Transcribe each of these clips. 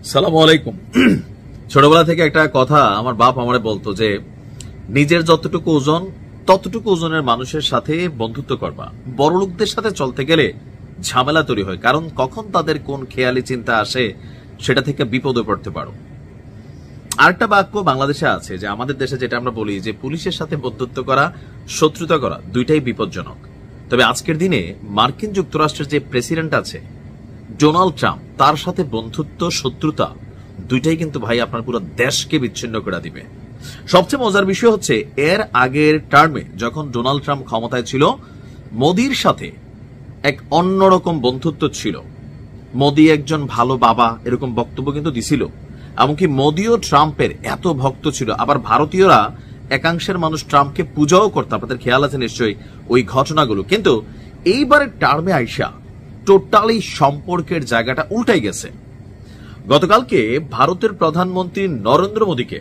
সালামু আলাইকুম। ছোটবেলা থেকে একটা কথা আমার বাপ আমারে বলতো যে নিজের যতটুকু ওজন ততটুকু ওজনের মানুষের সাথে বন্ধুত্ব করবা। বড় লোকদের সাথে চলতে গেলে ঝামেলা তৈরি হয়, কারণ কখন তাদের কোন খেয়ালি চিন্তা আসে সেটা থেকে বিপদে পড়তে পারো। আরেকটা বাক্য বাংলাদেশে আছে যে আমাদের দেশে যেটা আমরা বলি যে পুলিশের সাথে বন্ধুত্ব করা, শত্রুতা করা দুইটাই বিপজ্জনক। তবে আজকের দিনে মার্কিন যুক্তরাষ্ট্রের যে প্রেসিডেন্ট আছে ডোনাল্ড ট্রাম্প, তার সাথে বন্ধুত্ব শত্রুতা দুইটাই কিন্তু ভাই আপনার পুরো দেশকে বিচ্ছিন্ন করে দিবে। সবচেয়ে মজার বিষয় হচ্ছে এর আগের টার্মে যখন ডোনাল্ড ট্রাম্প ক্ষমতায় ছিল, মোদির সাথে এক অন্যরকম বন্ধুত্ব ছিল। মোদি একজন ভালো বাবা এরকম বক্তব্য কিন্তু দিছিল। এমনকি মোদিও ট্রাম্পের এত ভক্ত ছিল। আবার ভারতীয়রা একাংশের মানুষ ট্রাম্পকে পূজাও করতো, আপনাদের খেয়াল আছে নিশ্চয়ই ওই ঘটনাগুলো। কিন্তু এইবারের টার্মে আইসা টোটালি সম্পর্কের জায়গাটা উল্টাই গেছে। গতকালকে ভারতের প্রধানমন্ত্রী নরেন্দ্র মোদীকে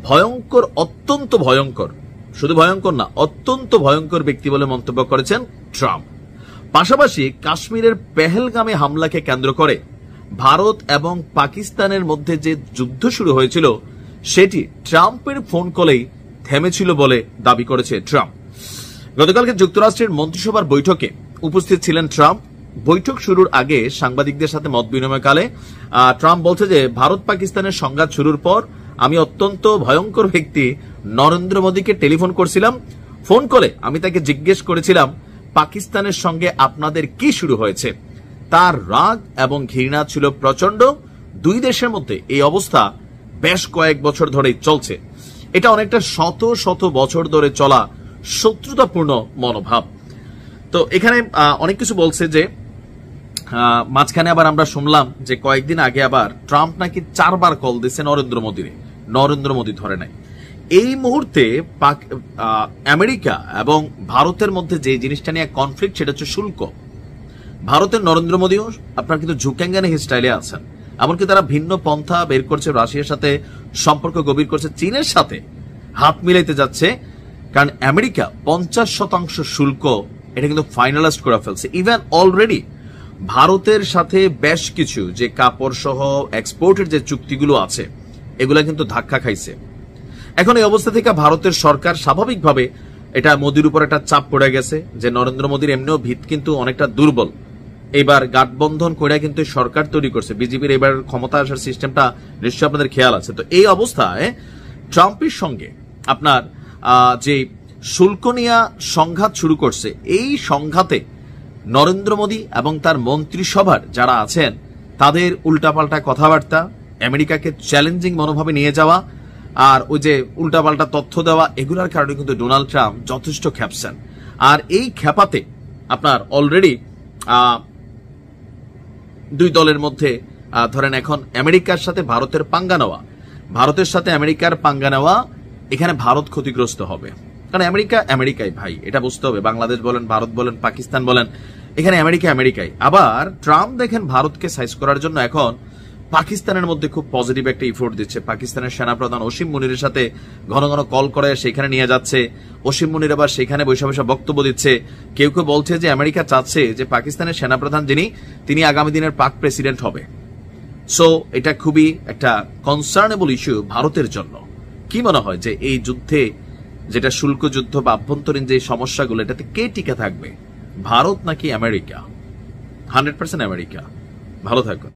ভয়ঙ্কর, অত্যন্ত ভয়ঙ্কর, শুধু ভয়ঙ্কর না অত্যন্ত ভয়ঙ্কর ব্যক্তি বলে মন্তব্য করেছেন ট্রাম্প। পাশাপাশি কাশ্মীরের পেহেলগামে হামলাকে কেন্দ্র করে ভারত এবং পাকিস্তানের মধ্যে যে যুদ্ধ শুরু হয়েছিল সেটি ট্রাম্পের ফোন কলেই থেমেছিল বলে দাবি করেছে ট্রাম্প। গতকালকে যুক্তরাষ্ট্রের মন্ত্রিসভার বৈঠকে উপস্থিত ছিলেন ট্রাম্প। বৈঠক শুরুর আগে সাংবাদিকদের সাথে মত বিনিময়কালে ট্রাম্প বলছে যে ভারত পাকিস্তানের সংঘাত শুরুর পর আমি অত্যন্ত ভয়ঙ্কর ব্যক্তি নরেন্দ্র মোদীকে টেলিফোন করছিলাম। ফোন কলে আমি তাকে জিজ্ঞেস করেছিলাম পাকিস্তানের সঙ্গে আপনাদের কি শুরু হয়েছে। তার রাগ এবং ঘৃণা ছিল প্রচন্ড। দুই দেশের মধ্যে এই অবস্থা বেশ কয়েক বছর ধরেই চলছে। এটা অনেকটা শত শত বছর ধরে চলা শত্রুতাপূর্ণ মনোভাব। তো এখানে অনেক কিছু বলছে যে মাঝখানে আবার আমরা শুনলাম যে কয়েকদিন আগে আবার ট্রাম্প নাকি 4 বার কল দিয়েছে নরেন্দ্র মোদীরে, নরেন্দ্র মোদী ধরে নাই। এই মুহূর্তে আমেরিকা এবং ভারতের মধ্যে যে জিনিসটা নিয়ে কনফ্লিক্ট সেটা হচ্ছে শুল্ক। ভারতের নরেন্দ্র মোদীও আপনার কিন্তু ঝুঁকেঙ্গানে স্টাইলে আছেন। এমনকি তারা ভিন্ন পন্থা বের করছে, রাশিয়ার সাথে সম্পর্ক গভীর করছে, চীনের সাথে হাত মিলাইতে যাচ্ছে। কারণ আমেরিকা 50% শুল্ক এটা কিন্তু ফাইনালাইজ করে ফেলছে। ইভেন অলরেডি ভারতের সাথে বেশ কিছু যে কাপড় সহ এক্সপোর্টের যে চুক্তিগুলো আছে এগুলা কিন্তু ধাক্কা খাইছে। এখন এই অবস্থা থেকে ভারতের সরকার স্বাভাবিকভাবে এটা মোদির উপর একটা চাপ পড়ে গেছে যে নরেন্দ্র মোদীর এমনিও ভিত কিন্তু অনেকটা দুর্বল। এবার গাঠবন্ধন করে কিন্তু সরকার তৈরি করছে। বিজেপির এবার ক্ষমতা আসার সিস্টেমটা নিশ্চয়ই আপনাদের খেয়াল আছে। তো এই অবস্থায় ট্রাম্পের সঙ্গে আপনার যে শুল্ক নিয়ে সংঘাত শুরু করছে, এই সংঘাতে নরেন্দ্র মোদী এবং তার মন্ত্রিসভার যারা আছেন তাদের উল্টাপাল্টা কথাবার্তা, আমেরিকাকে চ্যালেঞ্জিং মনোভাবে নিয়ে যাওয়া আর ওই যে উল্টাপাল্টা তথ্য দেওয়া, এগুলোর কারণে কিন্তু ডোনাল্ড ট্রাম্প যথেষ্ট খেপছেন। আর এই খেপাতে আপনার অলরেডি দুই দলের মধ্যে ধরেন এখন আমেরিকার সাথে ভারতের পাঙ্গা নেওয়া, ভারতের সাথে আমেরিকার পাঙ্গা নেওয়া, এখানে ভারত ক্ষতিগ্রস্ত হবে। কারণ আমেরিকা আমেরিকাই ভাই, এটা বুঝতে হবে। বাংলাদেশ বলেন, ভারত বলেন, পাকিস্তান বলেন, এখানে আমেরিকা আমেরিকাই। আবার ট্রাম্প দেখেন ভারতকে সাইজ করার জন্য এখন পাকিস্তানের মধ্যে খুব পজিটিভ একটা ইফোর্ট দিচ্ছে। পাকিস্তানের সেনাপ্রধান অসীম মুনিরের সাথে ঘন ঘন কল করে সেখানে নিয়ে যাচ্ছে। অসীম মুনির আবার সেখানে বসে বসে বক্তব্য দিচ্ছে। কেউ কেউ বলছে যে আমেরিকা চাচ্ছে যে পাকিস্তানের সেনাপ্রধান যিনি, তিনি আগামী দিনের পাক প্রেসিডেন্ট হবে। সো এটা খুবই একটা কনসার্নেবল ইস্যু ভারতের জন্য। কি মনে হয় যে এই যুদ্ধে, যেটা শুল্ক যুদ্ধ বা আভ্যন্তরীণ যে সমস্যাগুলো, এটাতে কে টিকে থাকবে, ভারত নাকি আমেরিকা? 100% আমেরিকা। ভালো থাকুন।